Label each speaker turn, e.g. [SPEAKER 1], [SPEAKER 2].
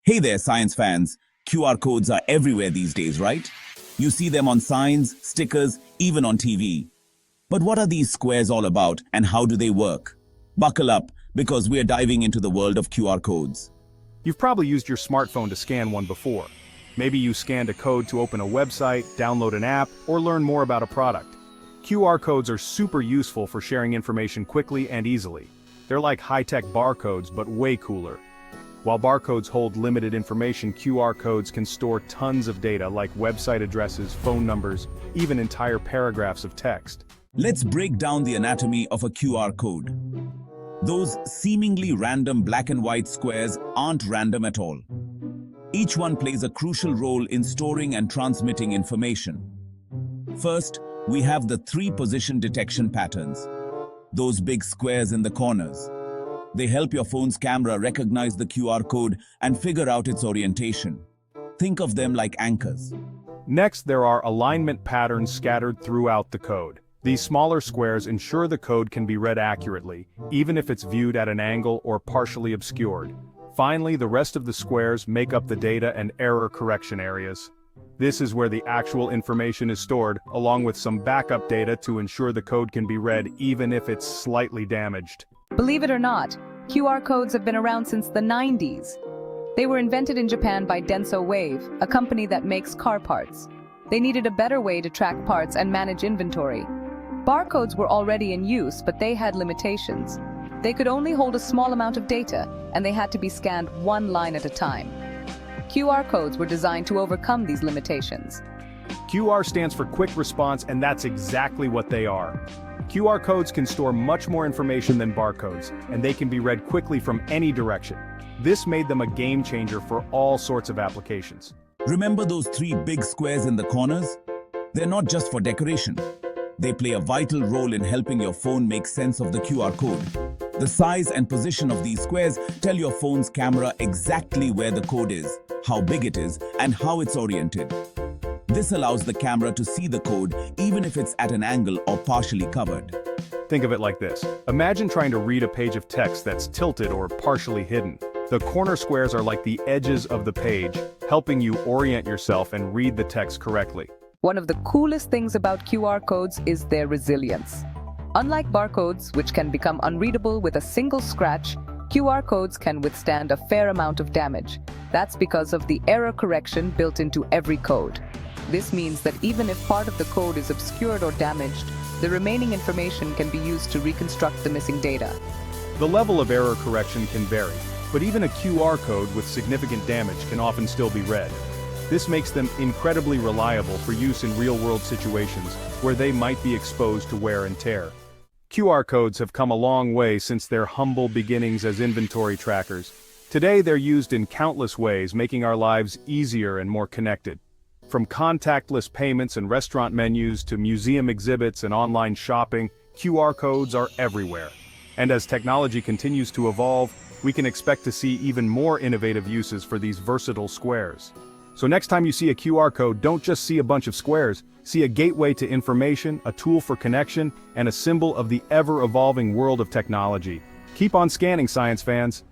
[SPEAKER 1] Hey there, science fans. QR codes are everywhere these days, right? You see them on signs, stickers, even on TV. But what are these squares all about and how do they work? Buckle up, because we're diving into the world of QR codes.
[SPEAKER 2] You've probably used your smartphone to scan one before. Maybe you scanned a code to open a website, download an app, or learn more about a product. QR codes are super useful for sharing information quickly and easily. They're like high-tech barcodes, but way cooler. While barcodes hold limited information, QR codes can store tons of data like website addresses, phone numbers, even entire paragraphs of text.
[SPEAKER 1] Let's break down the anatomy of a QR code. Those seemingly random black and white squares aren't random at all. Each one plays a crucial role in storing and transmitting information. First, we have the three position detection patterns. Those big squares in the corners. They help your phone's camera recognize the QR code and figure out its orientation. Think of them like anchors.
[SPEAKER 2] Next, there are alignment patterns scattered throughout the code. These smaller squares ensure the code can be read accurately, even if it's viewed at an angle or partially obscured. Finally, the rest of the squares make up the data and error correction areas. This is where the actual information is stored, along with some backup data to ensure the code can be read even if it's slightly damaged.
[SPEAKER 3] Believe it or not, QR codes have been around since the 90s. They were invented in Japan by Denso Wave, a company that makes car parts. They needed a better way to track parts and manage inventory. Barcodes were already in use, but they had limitations. They could only hold a small amount of data, and they had to be scanned one line at a time. QR codes were designed to overcome these limitations.
[SPEAKER 2] QR stands for Quick Response, and that's exactly what they are. QR codes can store much more information than barcodes, and they can be read quickly from any direction. This made them a game changer for all sorts of applications.
[SPEAKER 1] Remember those three big squares in the corners? They're not just for decoration. They play a vital role in helping your phone make sense of the QR code. The size and position of these squares tell your phone's camera exactly where the code is, how big it is, and how it's oriented. This allows the camera to see the code even if it's at an angle or partially covered.
[SPEAKER 2] Think of it like this. Imagine trying to read a page of text that's tilted or partially hidden. The corner squares are like the edges of the page, helping you orient yourself and read the text correctly.
[SPEAKER 3] One of the coolest things about QR codes is their resilience. Unlike barcodes, which can become unreadable with a single scratch, QR codes can withstand a fair amount of damage. That's because of the error correction built into every code. This means that even if part of the code is obscured or damaged, the remaining information can be used to reconstruct the missing data.
[SPEAKER 2] The level of error correction can vary, but even a QR code with significant damage can often still be read. This makes them incredibly reliable for use in real-world situations where they might be exposed to wear and tear. QR codes have come a long way since their humble beginnings as inventory trackers. Today they're used in countless ways, making our lives easier and more connected. From contactless payments and restaurant menus to museum exhibits and online shopping, QR codes are everywhere. And as technology continues to evolve, we can expect to see even more innovative uses for these versatile squares. So next time you see a QR code, don't just see a bunch of squares, see a gateway to information, a tool for connection, and a symbol of the ever-evolving world of technology. Keep on scanning, science fans.